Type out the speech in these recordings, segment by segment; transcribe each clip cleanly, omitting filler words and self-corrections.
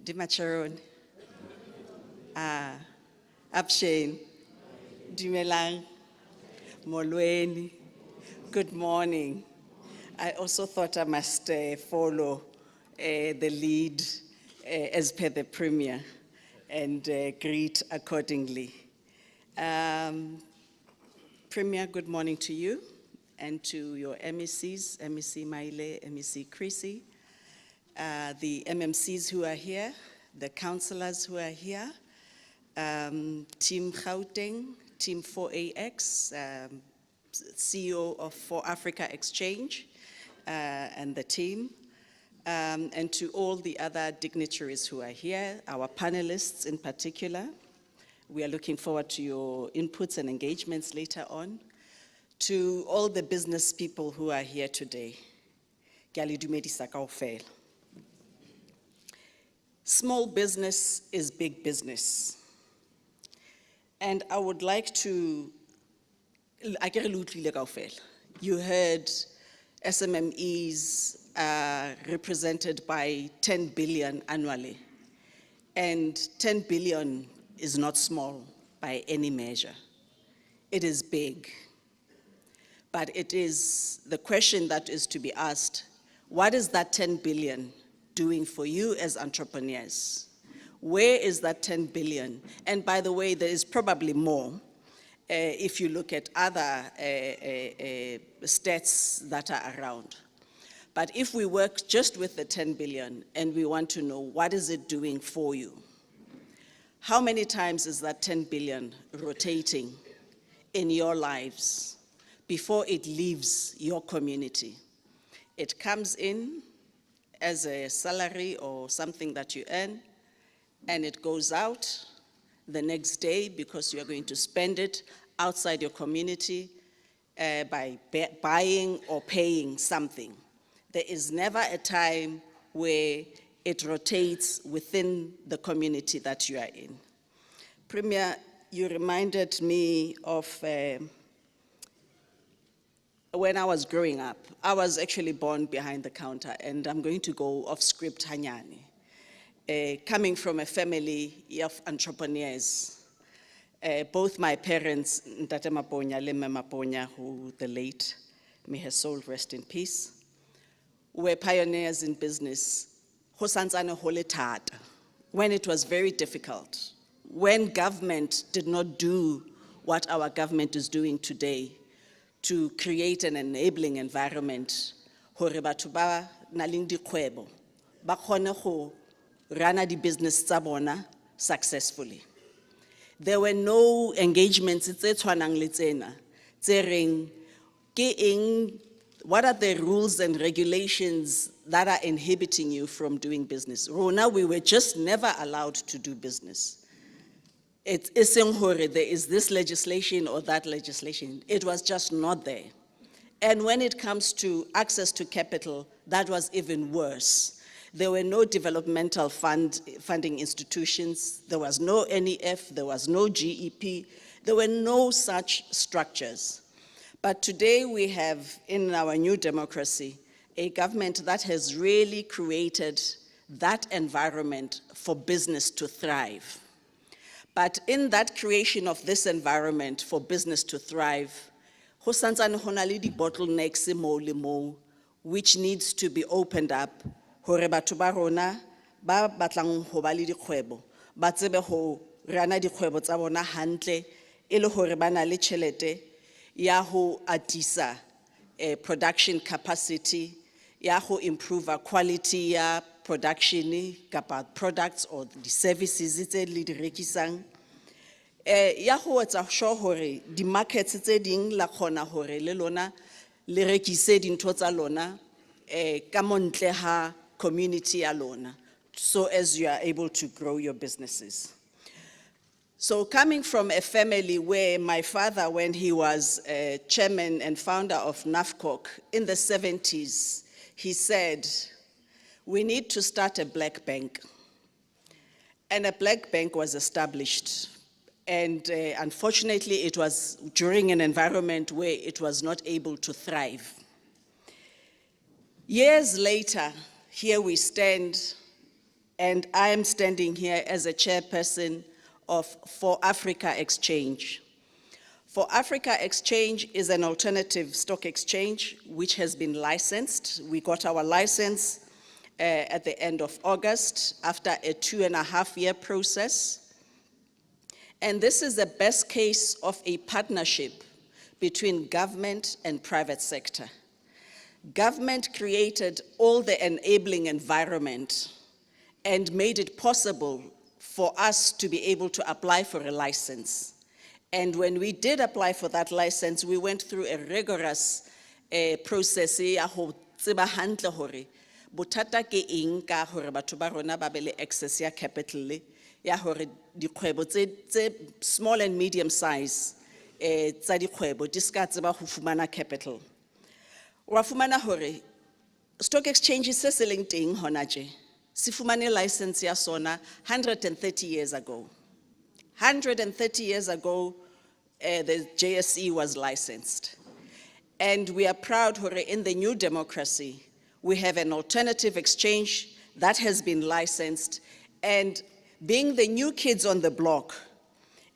Dimacharon, Abshane, Dumelang, Molweni, good morning. I also thought I must follow the lead as per the Premier and greet accordingly. Premier, good morning to you and to your MECs, MEC Maile, MEC Chrissy, the MMCs who are here, the councillors who are here, Team Gauteng, Team 4AX, CEO of 4 Africa Exchange, and the team, and to all the other dignitaries who are here, our panelists in particular. We are looking forward to your inputs and engagements later on. To all the business people who are here today. Small business is big business. And I would like to, you heard SMMEs represented by 10 billion annually. And 10 billion is not small by any measure. It is big. But it is the question that is to be asked, what is that 10 billion doing for you as entrepreneurs? Where is that 10 billion? And by the way, there is probably more if you look at other stats that are around. But if we work just with the 10 billion and we want to know what is it doing for you, how many times is that 10 billion rotating in your lives before it leaves your community? It comes in as a salary or something that you earn, and it goes out the next day because you are going to spend it outside your community by buying or paying something. There is never a time where it rotates within the community that you are in. Premier, you reminded me of when I was growing up. I was actually born behind the counter, and I'm going to go off script hanyane. Coming from a family of entrepreneurs, both my parents, Ntate Maponya, Ms Maponya, who the late, may her soul rest in peace, were pioneers in business. When it was very difficult, when government did not do what our government is doing today to create an enabling environment, hore batho ba nang le dikgwebo ba kgone go run the business tsa bona successfully. There were no engagements tse tshwanang le tsena tse reng ke eng. What are the rules and regulations that are inhibiting you from doing business? Rona, we were just never allowed to do business. It isn't hore there is this legislation or that legislation. It was just not there. And when it comes to access to capital, that was even worse. There were no developmental funding institutions. There was no NEF. There was no GEP. There were no such structures. But today we have, in our new democracy, a government that has really created that environment for business to thrive. But in that creation of this environment for business to thrive, ho santsane ho na le di bottlenecks mo le mo, which needs to be opened up, hore batho ba rona ba batlang ho ba le dikgwebo ba tsebe ho rana dikgwebo tsa bona hantle e le hore ba na le tjhelete ya ho atisa production capacity, ya ho improve quality ya production kapa products or the services tse le di rekisang, ya ho etsa sure hore di markets tse ding la khona hore le lona le rekise dintho tsa lona ka montle ha community ya lona, so as you are able to grow your businesses. So coming from a family where my father, when he was chairman and founder of NAFCOC in the 70s, he said, we need to start a black bank. And a black bank was established. And unfortunately, it was during an environment where it was not able to thrive. Years later, here we stand and I am standing here as a chairperson of For Africa Exchange. For Africa Exchange is an alternative stock exchange which has been licensed. We got our license at the end of August after a 2.5-year process. And this is the best case of a partnership between government and private sector. Government created all the enabling environment and made it possible for us to be able to apply for a license. And when we did apply for that license, we went through a rigorous process ya ho tseba hantle hore bothata ke eng ka hore batho ba rona ba be le access ya capital ya hore dikgwebo tse small and medium size tsa dikgwebo di ska tseba ho fumana capital. Wa fumana hore stock exchange se se leng teng hona tje se fumane license ya sona 130 years ago. 130 years ago, the JSE was licensed. And we are proud, hore, in the new democracy, we have an alternative exchange that has been licensed. And being the new kids on the block,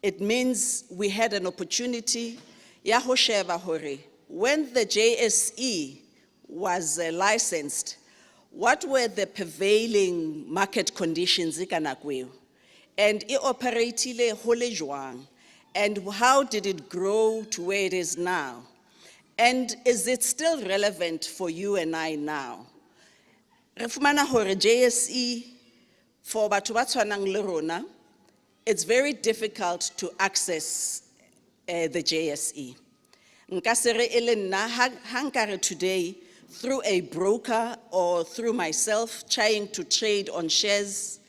it means we had an opportunity, ya ho sheba hore, when the JSE was licensed, what were the prevailing market conditions ikanakweo? And it operated hole jwang, and how did it grow to where it is now? And is it still relevant for you and I now? Refumana hore JSE for batho ba tshwanang le rona, it's very difficult to access the JSE. Nka se re ele nna ha nkare today through a broker or through myself trying to trade on shares.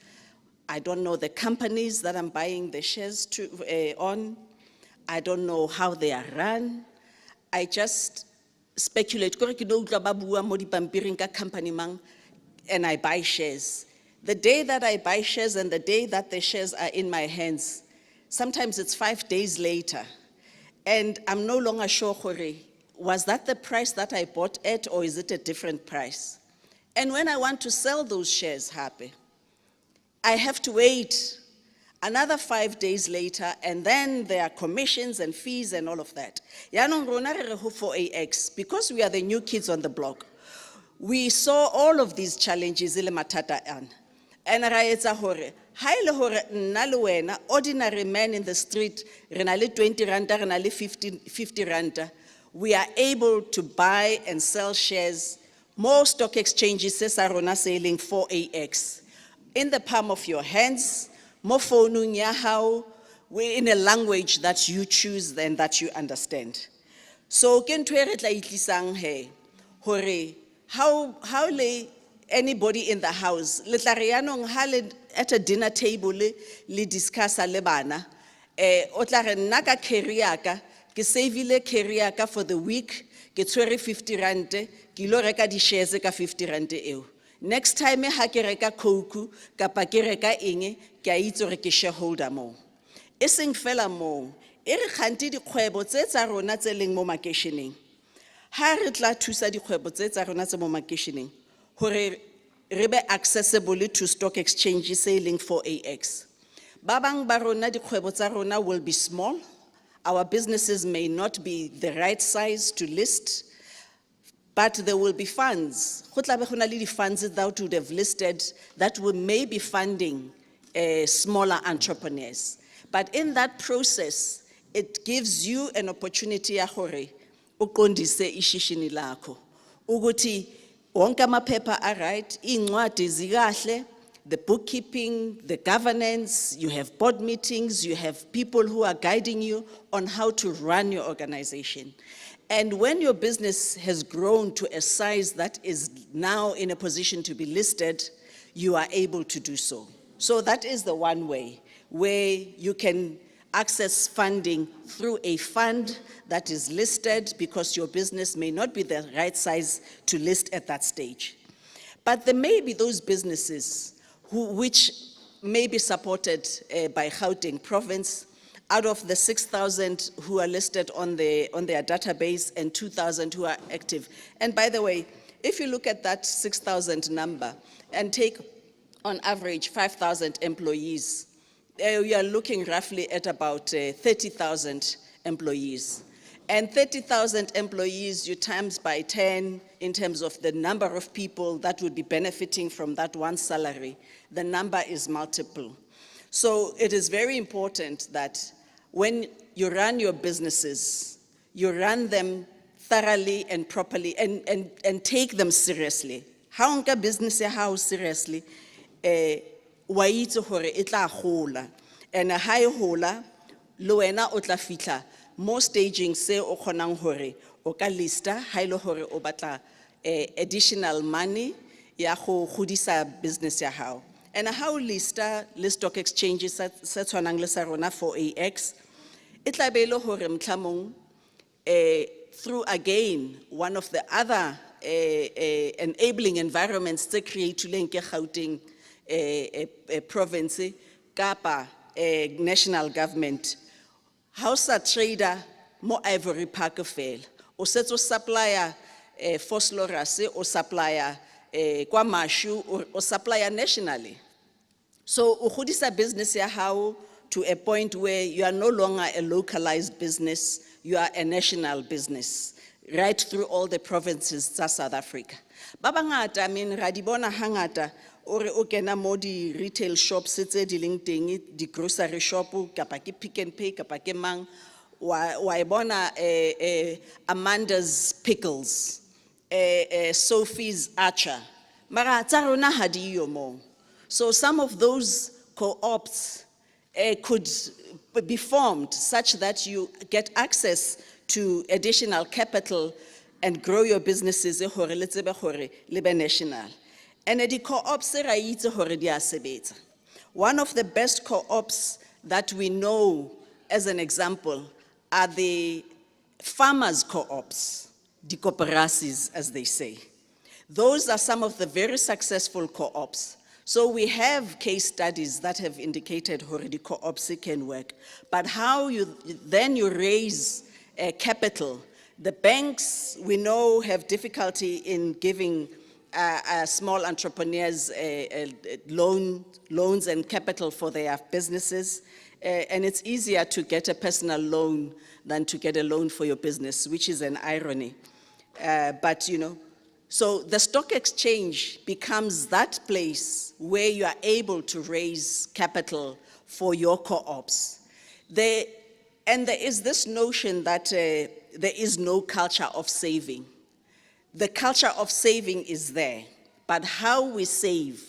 I don't know the companies that I'm buying the shares on. I don't know how they are run. I just speculate. And I buy shares. The day that I buy shares and the day that the shares are in my hands, sometimes it's 5 days later. And I'm no longer sure, was that the price that I bought at, or is it a different price? And when I want to sell those shares, I have to wait another 5 days later, and then there are commissions and fees and all of that. For AX, because we are the new kids on the block, we saw all of these challenges and ordinary man in the street, 20 randa, 50 randa, we are able to buy and sell shares. More stock exchanges are selling 4AX. In the palm of your hands, more phone in a language that you choose and that you understand. So, how lay anybody in the house, at a dinner table, li discuss a lebana, otlare naka keriaka, ke savile keriaka for the week, ke tswere 50 rand, ki lo reka di shares ka 50 rand eo. Next time, ha ke reka Coke, kapa ke reka eng, ke a itse hore ke shareholder mo. E seng fela mo, e re kganti dikgwebo tse tsa rona tse leng mo makeisheneng. Ha re tla thusa dikgwebo tse tsa rona tse mo makeisheneng, hore re be accessible to stock exchange se leng 4AX. Ba bang ba rona dikgwebo tsa rona will be small. Our businesses may not be the right size to list, but there will be funds. Funds that would have listed that will maybe funding smaller entrepreneurs. But in that process, it gives you an opportunity ukondise ishishini lakho. Uguti wonke amaphepha are right, incwadi zikahle, the bookkeeping, the governance, you have board meetings, you have people who are guiding you on how to run your organization. And when your business has grown to a size that is now in a position to be listed, you are able to do so. So that is the one way where you can access funding through a fund that is listed because your business may not be the right size to list at that stage. But there may be those businesses which may be supported by Gauteng province. Out of the 6,000 who are listed on their database and 2,000 who are active. And by the way, if you look at that 6,000 number and take on average 5,000 employees. We are looking roughly at about 30,000 employees. And 30,000 employees, you times by 10 in terms of the number of people that would be benefiting from that one salary, the number is multiple. So it is very important that when you run your businesses, you run them thoroughly and properly and take them seriously. How nka business ya hao seriously, wa itse hore e tla gola. And ha e gola, le wena o tla fitla mo staging se o kgonang hore o ka lista ha ile hore o batla additional money ya go godisa business ya hao. And how lista le stock exchanges se tshwanang le sa rona 4AX, it tla be le hore mtlhamong through again one of the other enabling environments to create ke Gauteng province kapa national government. How's a trader mo Ivory Park fela o setso supplier phosphorus o supplier kwa mashu o supplier nationally. So o godisa business ya hao to a point where you are no longer a localized business, you are a national business, right through all the provinces of South Africa. Ba bangata, I mean, ra di bona hangata, ore o kena mo di retail shops tse di leng teng, di grocery shop, kapa ke Pick n Pay, kapa ke mang, wa e bona Amanda's Pickles, Sophie's Archer. Mara tsa rona ha di yo mo. So some of those co-ops could be formed such that you get access to additional capital and grow your businesses national. And the co-ops one of the best co-ops that we know as an example are the farmers co-ops, the cooperations as they say. Those are some of the very successful co-ops. So we have case studies that have indicated how the co-ops can work, but how you raise capital. The banks, we know, have difficulty in giving small entrepreneurs loans and capital for their businesses, and it's easier to get a personal loan than to get a loan for your business, which is an irony. But you know, so the stock exchange becomes that place where you are able to raise capital for your co-ops. And there is this notion that there is no culture of saving. The culture of saving is there, but how we save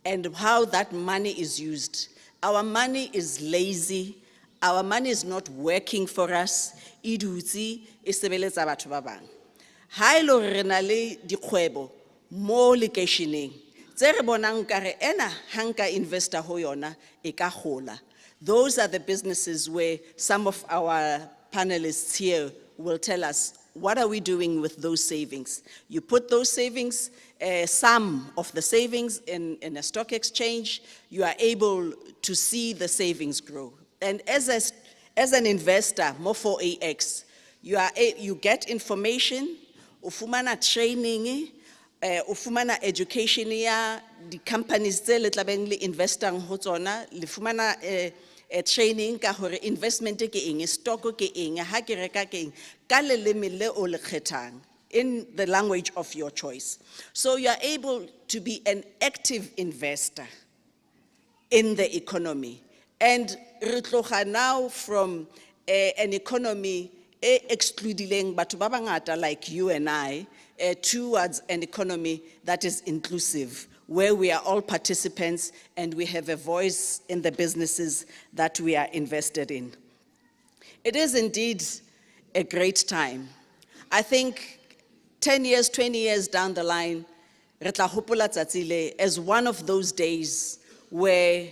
and how that money is used. Our money is lazy. Our money is not working for us. Iduti isebeletsa batho ba bang. Ha ilo re na le dikgwebo mo lekeisheneng tse re bonang kare ena hanka investor ho yona e ka gola. Those are the businesses where some of our panelists here will tell us, what are we doing with those savings? You put those savings, some of the savings in a stock exchange, you are able to see the savings grow. And as an investor, more 4AX, you get information, ufumana training, ufumana education ya the companies tse le tlabeng le investang ho tsona, le fumana training ka hore investment ke eng, stock ke eng, ha ke reka ke eng, ka leleme le o le kgethang in the language of your choice. So you are able to be an active investor in the economy. And re tloga now from an economy excluding batho ba bangata like you and I towards an economy that is inclusive, where we are all participants and we have a voice in the businesses that we are invested in. It is indeed a great time. I think 10 years, 20 years down the line, re tla hopola tsatsi le as one of those days where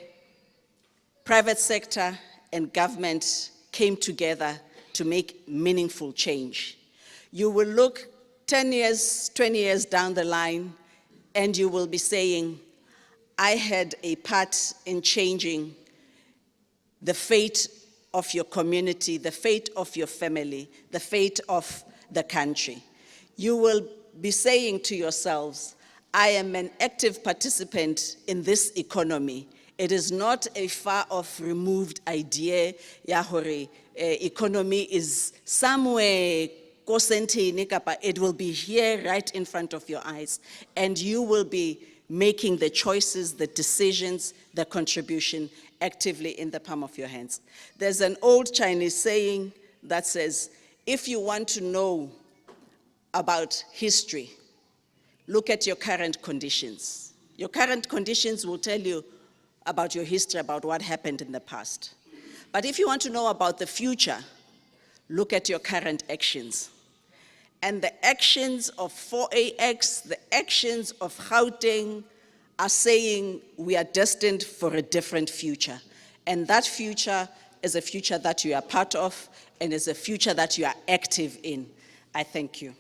private sector and government came together to make meaningful change. You will look 10 years, 20 years down the line, and you will be saying, I had a part in changing the fate of your community, the fate of your family, the fate of the country. You will be saying to yourselves, I am an active participant in this economy. It is not a far-off removed idea, ya hore economy is somewhere, it will be here right in front of your eyes, and you will be making the choices, the decisions, the contribution actively in the palm of your hands. There's an old Chinese saying that says, if you want to know about history, look at your current conditions. Your current conditions will tell you about your history, about what happened in the past. But if you want to know about the future, look at your current actions. And the actions of 4AX, the actions of Gauteng are saying we are destined for a different future. And that future is a future that you are part of and is a future that you are active in. I thank you.